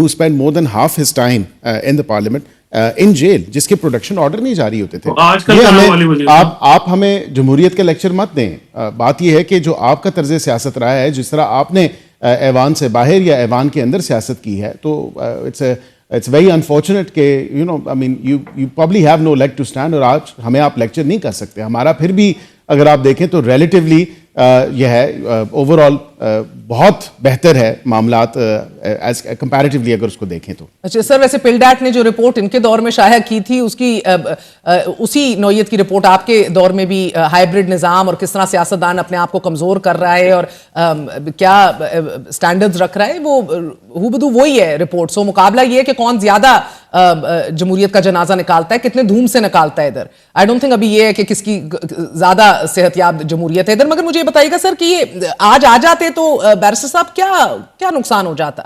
who spent more than half his time in the parliament in jail, जिसके production order नहीं जारी होते थे। आजकल आप हमें जमहूरियत के लेक्चर मत दें। बात यह है कि जो आपका तर्ज सियासत रहा है, जिस तरह आपने ऐवान से बाहर या ऐवान के अंदर सियासत की है, तो इट्स वेरी अनफॉर्चुनेट कि I mean you probably have no leg to stand, और आज हमें आप लेक्चर नहीं कर सकते। हमारा फिर भी अगर आप देखें तो रिलेटिवली यह है ओवरऑल बहुत बेहतर है मामलात एज कंपैरेटिवली अगर उसको देखें तो। अच्छा सर, वैसे पिलडैट ने जो रिपोर्ट इनके दौर में शाया की थी, उसकी उसी नौयत की रिपोर्ट आपके दौर में भी हाइब्रिड निज़ाम और किस तरह सियासतदान अपने आप को कमज़ोर कर रहा है और क्या स्टैंडर्ड्स रख रहा है, वो हूबहू वही है रिपोर्ट। सो मुकाबला ये है कि कौन ज़्यादा जमहूरियत का जनाजा निकालता है, कितने धूम से निकालता है इधर। आई डोंट थिंक अभी ये है कि किसकी ज़्यादा सेहतयाब जमहूरियत है इधर। मगर मुझे बताइएगा सर कि ये आज आ जाते तो बैरिस्टर साहब क्या नुकसान हो जाता?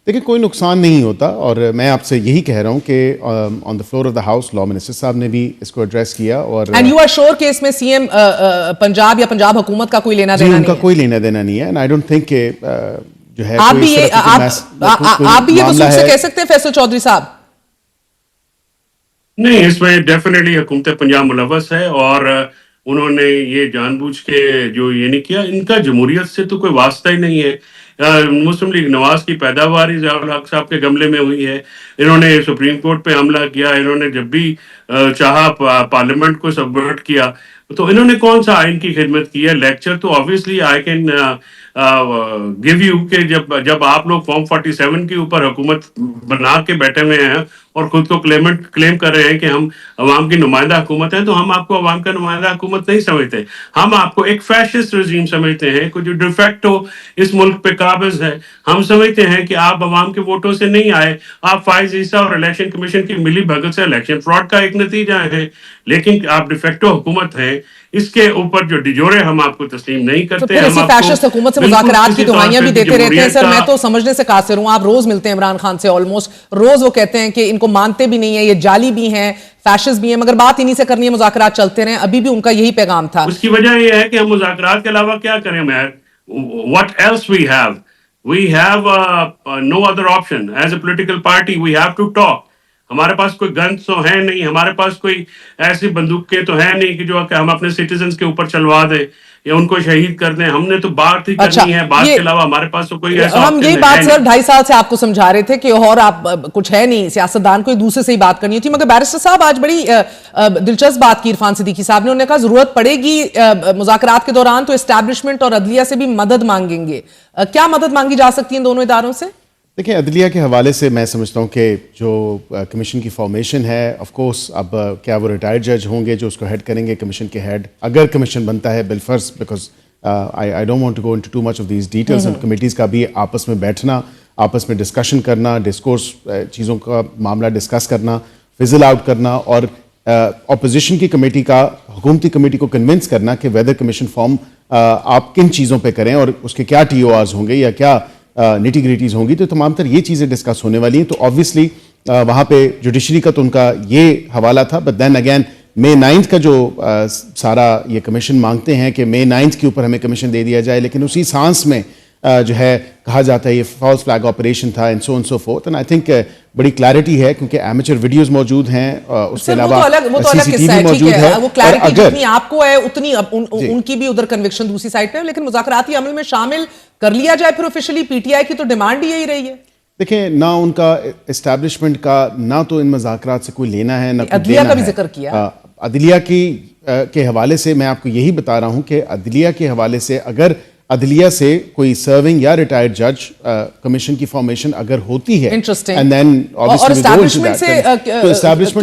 देखिए, कोई नुकसान नहीं होता, और मैं आपसे यही कह रहा हूं कि on the floor of the house law minister साहब ने भी इसको एड्रेस किया। और एंड यू आर श्योर कि इसमें सीएम पंजाब या पंजाब हुकूमत का कोई लेना देना नहीं है? उनका कोई लेना देना नहीं है। एंड आई डोंट थिंक कि जो है आप भी ये वसूल से कह सकते हैं फैसल चौधरी साहब? नहीं, इसमें डेफिनेटली हुकूमत पंजाब मुलव्वस है, और उन्होंने ये जानबूझ के जो ये नहीं किया। इनका जमहूरियत से तो कोई वास्ता ही नहीं है। मुस्लिम लीग नवाज की पैदावार ही ज़ियाउल हक साहब के गमले में हुई है। इन्होंने सुप्रीम कोर्ट पे हमला किया, इन्होंने जब भी चाहा पार्लियामेंट को सबवर्ट किया। तो इन्होंने कौन सा आइन की खिदमत की है? लेक्चर तो obviously I can give you कि जब आप लोग फॉर्म 47 के ऊपर हुकूमत बना के बैठे हुए हैं और खुद को क्लेम कर रहे हैं कि हम अवाम की नुमाइंदा हुकूमत है, तो हम आपको अवाम का नुमाइंदा हुकूमत नहीं समझते। हम आपको एक फैशिस्ट रजीम समझते हैं, जो डिफेक्टो इस मुल्क पे काबिज है। हम समझते हैं कि आप अवाम के वोटों से नहीं आए, आप फाइज ईसा और इलेक्शन कमीशन की मिली भगत से इलेक्शन फ्रॉड का एक नतीजा है, लेकिन आप डिफेक्टो हुकूमत है। इसके ऊपर जो डिजोरे हम आपको तस्लीम नहीं करते। तो फिर इसी फैशिस्ट हुकूमत से मुज़ाकरात की दुआइयां भी देते रहते हैं सर। मैं तो समझने से कासिर हूं, आप रोज मिलते हैं इमरान खान से, ऑलमोस्ट रोज वो कहते हैं कि इनको मानते भी नहीं है, ये जाली भी हैं, फैशिस्ट भी हैं, मगर बात इन्हीं से करनी है, मुज़ाकरात चलते रहे। अभी भी उनका यही पैगाम था। उसकी वजह यह है कि हम मुज़ाकरात के अलावा क्या करें? What else we have no other option as a political party. We have to talk. हमारे पास कोई गन्स तो है नहीं, हमारे पास कोई ऐसी बंदूकें तो है नहीं कि जो हम अपने सिटीजन्स के ऊपर चलवा दें या उनको शहीद कर दें। हमने तो बात ही करनी है, बात के अलावा हमारे पास तो कोई ऐसा हम यही बात सर 2.5 साल से आपको समझा रहे थे कि और आप कुछ है नहीं, सियासतदान को एक दूसरे से ही बात करनी थी। मगर बैरिस्टर साहब आज बड़ी दिलचस्प बात की इरफान सिद्दीकी साहब ने। उन्होंने कहा जरूरत पड़ेगी मुज़ाकरात के दौरान तो एस्टैब्लिशमेंट और अदलिया से भी मदद मांगेंगे। क्या मदद मांगी जा सकती है इन दोनों इदारों से? देखिए, अदलिया के हवाले से मैं समझता हूँ कि जो कमीशन की फॉर्मेशन है, ऑफ कोर्स अब क्या वो रिटायर्ड जज होंगे जो उसको हेड करेंगे, कमीशन के हेड अगर कमीशन बनता है बिलफर्ज, because I don't want to go into too much of these details. And committees का भी आपस में बैठना, आपस में डिस्कशन करना, डिस्कोर्स चीज़ों का मामला डिस्कस करना, फिजल आउट करना, और अपोजिशन की कमेटी का हुकूमती कमेटी को कन्विंस करना कि वेदर कमीशन फॉर्म आप किन चीज़ों पर करें और उसके क्या TORs होंगे या क्या निटी ग्रिटीज़ होंगी। तो तमाम तर ये चीज़ें डिस्कस होने वाली हैं। तो ऑब्वियसली वहाँ पे जुडिशरी का तो उनका ये हवाला था, बट देन अगेन May 9 का जो सारा ये कमीशन मांगते हैं कि May 9 के ऊपर हमें कमीशन दे दिया जाए, लेकिन उसी सांस में जो है कहा जाता है ये फॉल्स फ्लैग ऑपरेशन था and so fourth. And I think बड़ी क्लैरिटी है क्योंकि एमेचर वीडियोस मौजूद हैं, उसके अलावा CCTV मौजूद है। वो क्लैरिटी जितनी आपको है उतनी उनकी भी उधर कन्विक्शन दूसरी साइड पे है। लेकिन मुज़ाकराती अमल में शामिल कर लिया जाए फिर ऑफिशियली, PTI की तो डिमांड ही यही रही है। देखिए, ना उनका एस्टैब्लिशमेंट का ना तो इन मुज़ाकरात से कोई लेना है, ना अदलिया का भी जिक्र किया। अदलिया के हवाले से मैं आपको यही बता रहा हूं कि अदलिया के हवाले से अगर अदलिया से कोई सर्विंग या रिटायर्ड जज कमीशन की फॉर्मेशन अगर होती है, एंड देन एस्टैब्लिशमेंट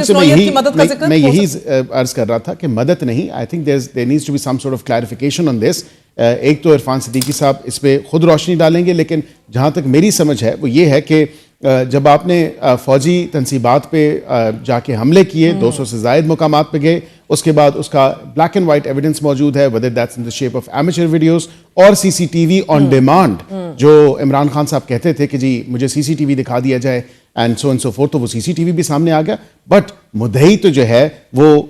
से मैं यही अर्ज कर रहा था कि मदद नहीं। I think there needs to be some sort of clarification on this. एक तो इरफान सिद्दीकी साहब इस पे खुद रोशनी डालेंगे, लेकिन जहां तक मेरी समझ है वो ये है कि जब आपने फौजी तनसीबात पे जाके हमले किए, 200 से ज़ायद मुकामात पे गए, उसके बाद उसका ब्लैक एंड वाइट एविडेंस मौजूद है, weather that's in the shape of amateur videos और CCTV ऑन डिमांड, जो इमरान खान साहब कहते थे कि जी मुझे CCTV दिखा दिया जाए एंड सो फोर्थ, तो वो CCTV भी सामने आ गया। बट मुद्दई तो जो है वो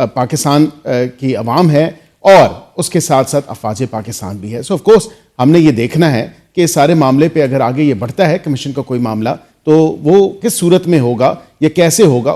पाकिस्तान की अवाम है और उसके साथ साथ अफवाज पाकिस्तान भी है। सो ऑफ कोर्स हमने ये देखना है कि सारे मामले पे अगर आगे ये बढ़ता है कमीशन का कोई मामला, तो वो किस सूरत में होगा, ये कैसे होगा,